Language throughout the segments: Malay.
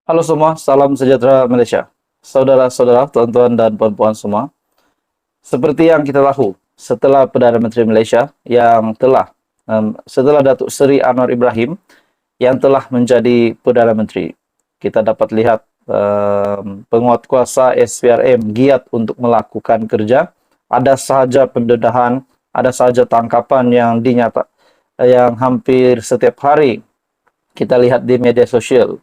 Halo semua, salam sejahtera Malaysia. Saudara-saudara, tuan-tuan dan puan-puan semua, seperti yang kita tahu, setelah Perdana Menteri Malaysia yang setelah Datuk Seri Anwar Ibrahim yang telah menjadi Perdana Menteri, kita dapat lihat penguatkuasa SPRM giat untuk melakukan kerja. Ada sahaja pendedahan, ada sahaja tangkapan yang hampir setiap hari kita lihat di media sosial,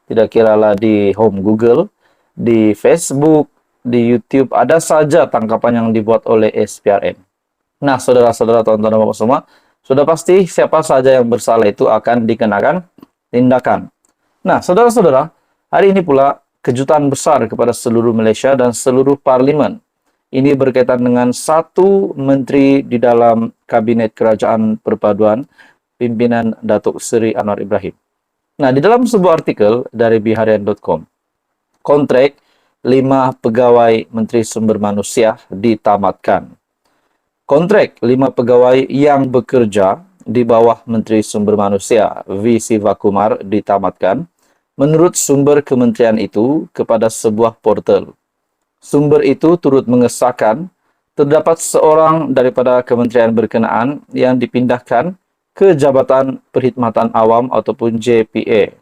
tidak kiralah di home Google, di Facebook, di YouTube, ada saja tangkapan yang dibuat oleh SPRM. Nah, saudara-saudara, tuan-tuan dan bapak semua, sudah pasti siapa saja yang bersalah itu akan dikenakan tindakan. Nah, saudara-saudara, hari ini pula kejutan besar kepada seluruh Malaysia dan seluruh parlimen. Ini berkaitan dengan satu menteri di dalam Kabinet Kerajaan Perpaduan pimpinan Datuk Seri Anwar Ibrahim. Nah, di dalam sebuah artikel dari biharian.com, kontrak 5 pegawai Menteri Sumber Manusia ditamatkan. Kontrak 5 pegawai yang bekerja di bawah Menteri Sumber Manusia V. Sivakumar ditamatkan menurut sumber kementerian itu kepada sebuah portal. Sumber itu turut mengesahkan terdapat seorang daripada kementerian berkenaan yang dipindahkan ke Jabatan Perkhidmatan Awam ataupun JPA.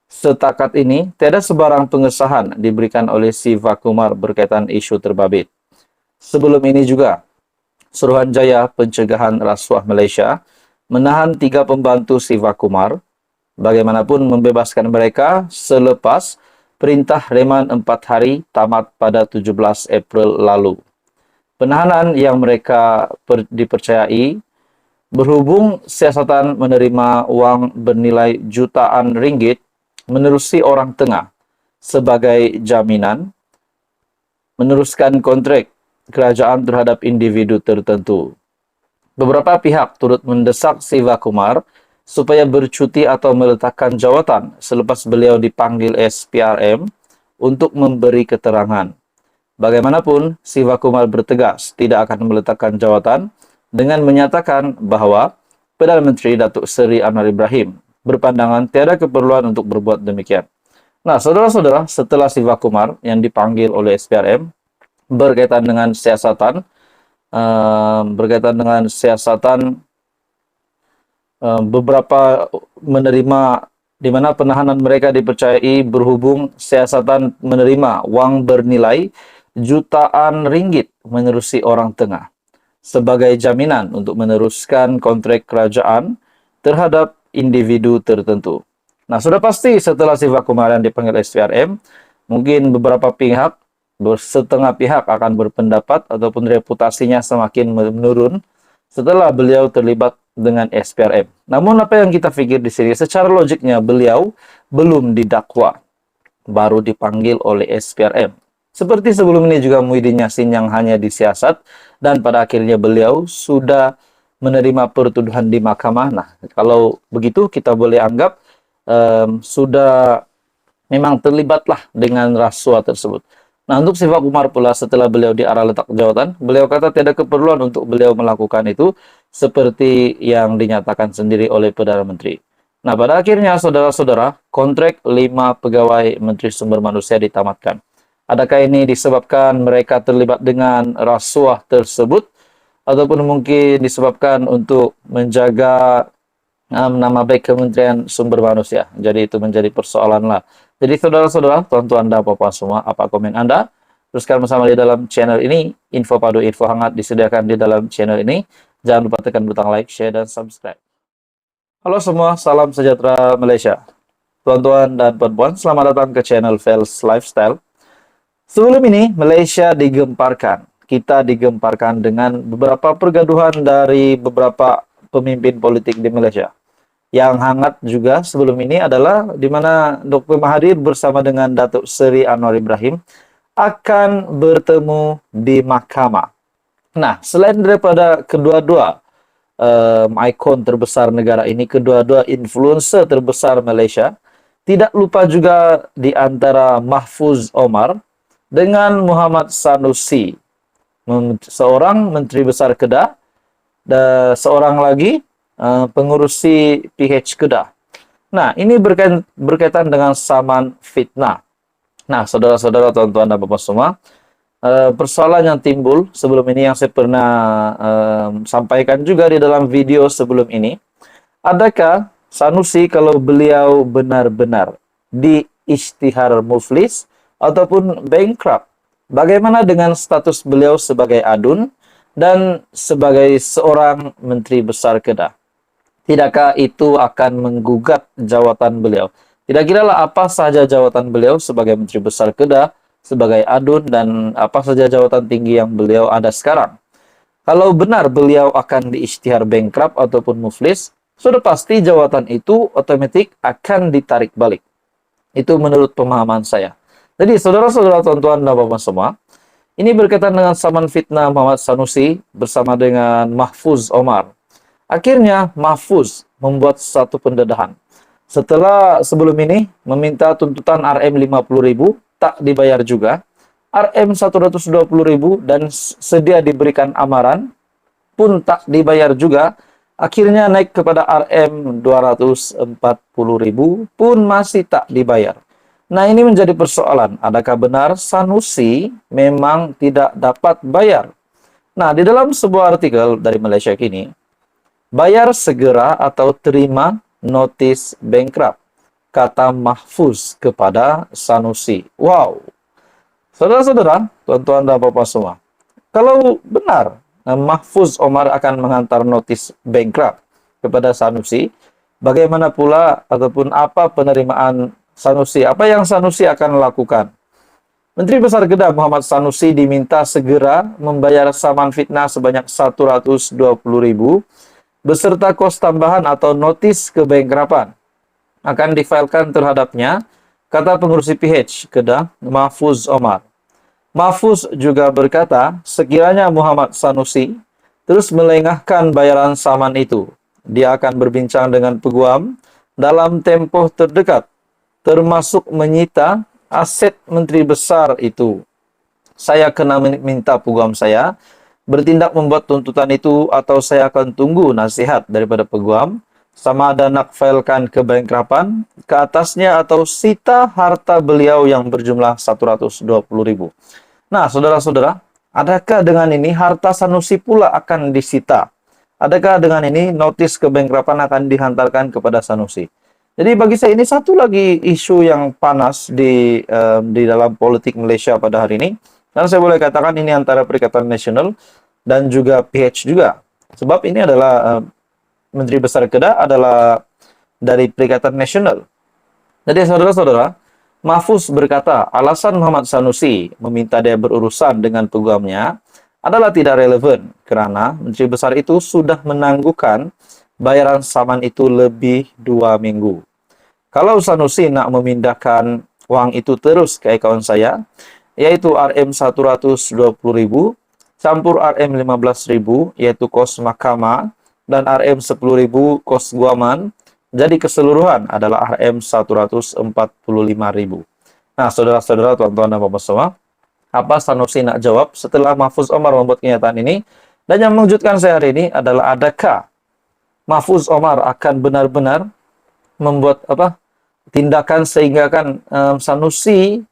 Setakat ini, tiada sebarang pengesahan diberikan oleh Sivakumar berkaitan isu terbabit. Sebelum ini juga, Suruhanjaya Pencegahan Rasuah Malaysia menahan 3 pembantu Sivakumar, bagaimanapun membebaskan mereka selepas perintah reman 4 hari tamat pada 17 April lalu. Penahanan yang mereka dipercayai berhubung siasatan menerima wang bernilai jutaan ringgit menerusi orang tengah sebagai jaminan meneruskan kontrak kerajaan terhadap individu tertentu. Beberapa pihak turut mendesak Sivakumar supaya bercuti atau meletakkan jawatan selepas beliau dipanggil SPRM untuk memberi keterangan. Bagaimanapun, Sivakumar bertegas tidak akan meletakkan jawatan dengan menyatakan bahawa Perdana Menteri Datuk Seri Anwar Ibrahim berpandangan tiada keperluan untuk berbuat demikian. Nah, saudara-saudara, setelah Sivakumar yang dipanggil oleh SPRM berkaitan dengan siasatan beberapa menerima di mana penahanan mereka dipercayai berhubung siasatan menerima wang bernilai jutaan ringgit menerusi orang tengah sebagai jaminan untuk meneruskan kontrak kerajaan terhadap individu tertentu. Nah, sudah pasti setelah Sivakumar yang dipanggil SPRM, mungkin beberapa pihak, setengah pihak akan berpendapat ataupun reputasinya semakin menurun setelah beliau terlibat dengan SPRM. Namun apa yang kita pikir di sini, secara logiknya beliau belum didakwa, baru dipanggil oleh SPRM. Seperti sebelum ini juga Muhyiddin Yassin yang hanya disiasat dan pada akhirnya beliau sudah menerima pertuduhan di mahkamah. Nah, kalau begitu kita boleh anggap sudah memang terlibatlah dengan rasuah tersebut. Nah, untuk Sivakumar pula setelah beliau diarah letak jawatan, beliau kata tidak ada keperluan untuk beliau melakukan itu seperti yang dinyatakan sendiri oleh Perdana Menteri. Nah, pada akhirnya saudara-saudara, kontrak 5 pegawai Menteri Sumber Manusia ditamatkan. Adakah ini disebabkan mereka terlibat dengan rasuah tersebut? Ataupun mungkin disebabkan untuk menjaga nama baik Kementerian Sumber Manusia? Jadi itu menjadi persoalan lah. Jadi saudara-saudara, tuan-tuan dan puan-puan semua, apa komen Anda? Teruskan bersama di dalam channel ini. Info padu, info hangat disediakan di dalam channel ini. Jangan lupa tekan butang like, share, dan subscribe. Halo semua, salam sejahtera Malaysia. Tuan-tuan dan puan-puan, selamat datang ke channel Fels Lifestyle. Sebelum ini, Malaysia digemparkan. Kita digemparkan dengan beberapa pergaduhan dari beberapa pemimpin politik di Malaysia. Yang hangat juga sebelum ini adalah di mana Dr. Mahathir bersama dengan Datuk Seri Anwar Ibrahim akan bertemu di mahkamah. Nah, selain daripada kedua-dua ikon terbesar negara ini, kedua-dua influencer terbesar Malaysia, tidak lupa juga di antara Mahfuz Omar dengan Muhammad Sanusi, seorang Menteri Besar Kedah dan seorang lagi pengurusi PH Kedah. Nah, ini berkaitan dengan saman fitnah. Nah, saudara-saudara, tuan-tuan dan bapak semua, persoalan yang timbul sebelum ini yang saya pernah sampaikan juga di dalam video sebelum ini, adakah Sanusi kalau beliau benar-benar di istihar muflis ataupun bankrupt? Bagaimana dengan status beliau sebagai adun dan sebagai seorang menteri besar Kedah? Tidakkah itu akan menggugat jawatan beliau? Tidak kiralah apa saja jawatan beliau sebagai Menteri Besar Kedah, sebagai adun, dan apa saja jawatan tinggi yang beliau ada sekarang. Kalau benar beliau akan diisytihar bankrupt ataupun muflis, sudah pasti jawatan itu otomatis akan ditarik balik. Itu menurut pemahaman saya. Jadi saudara-saudara, tuan-tuan dan bapak semua, ini berkaitan dengan saman fitnah Muhammad Sanusi bersama dengan Mahfuz Omar. Akhirnya Mahfuz membuat satu pendedahan. Setelah sebelum ini meminta tuntutan RM 50.000, tak dibayar juga. RM 120.000 dan sedia diberikan amaran pun tak dibayar juga. Akhirnya naik kepada RM 240.000 pun masih tak dibayar. Nah, ini menjadi persoalan. Adakah benar Sanusi memang tidak dapat bayar? Nah, di dalam sebuah artikel dari Malaysia Kini, bayar segera atau terima notis bankrupt, kata Mahfuz kepada Sanusi. Wow. Saudara-saudara, tuan-tuan dan bapak semua, kalau benar Mahfuz Omar akan menghantar notis bankrupt kepada Sanusi, bagaimana pula ataupun apa penerimaan Sanusi? Apa yang Sanusi akan lakukan? Menteri Besar Kedah Muhammad Sanusi diminta segera membayar saman fitnah sebanyak 120.000 beserta kos tambahan atau notis kebankrapan akan difailkan terhadapnya, kata pengurus PH Kedah Mahfuz Omar. Mahfuz juga berkata, sekiranya Muhammad Sanusi terus melengahkan bayaran saman itu, dia akan berbincang dengan peguam dalam tempoh terdekat, termasuk menyita aset menteri besar itu. Saya kena minta peguam saya bertindak membuat tuntutan itu atau saya akan tunggu nasihat daripada peguam sama ada nak failkan kebankrapan ke atasnya atau sita harta beliau yang berjumlah 120.000. Nah, saudara-saudara, adakah dengan ini harta Sanusi pula akan disita? Adakah dengan ini notis kebankrapan akan dihantarkan kepada Sanusi? Jadi bagi saya ini satu lagi isu yang panas di dalam politik Malaysia pada hari ini. Dan saya boleh katakan ini antara Perikatan Nasional dan juga PH juga. Sebab ini adalah Menteri Besar Kedah adalah dari Perikatan Nasional. Jadi saudara-saudara, Mahfuz berkata alasan Muhammad Sanusi meminta dia berurusan dengan peguamnya adalah tidak relevan kerana Menteri Besar itu sudah menangguhkan bayaran saman itu lebih 2 minggu. Kalau Sanusi nak memindahkan wang itu terus ke akaun saya, yaitu RM 120.000 campur RM 15.000 yaitu kos mahkamah dan RM 10.000 kos guaman, jadi keseluruhan adalah RM 145.000. Nah, saudara-saudara, tuan-tuan dan bapak semua, apa Sanusi nak jawab setelah Mahfuz Omar membuat kenyataan ini? Dan yang mengejutkan saya hari ini adalah adakah Mahfuz Omar akan benar-benar membuat tindakan sehingga kan Sanusi,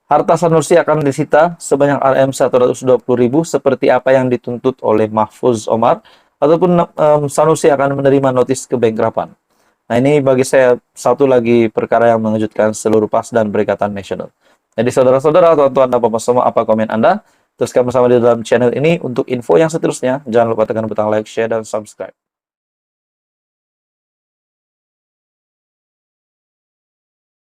harta Sanusi akan disita sebanyak RM 120.000 seperti apa yang dituntut oleh Mahfuz Omar, ataupun Sanusi akan menerima notis kebankrapan. Nah, ini bagi saya satu lagi perkara yang mengejutkan seluruh PAS dan Perikatan Nasional. Jadi saudara-saudara, tuan-tuan dan bapak semua, apa komen Anda? Teruskan bersama di dalam channel ini untuk info yang seterusnya. Jangan lupa tekan butang like, share, dan subscribe.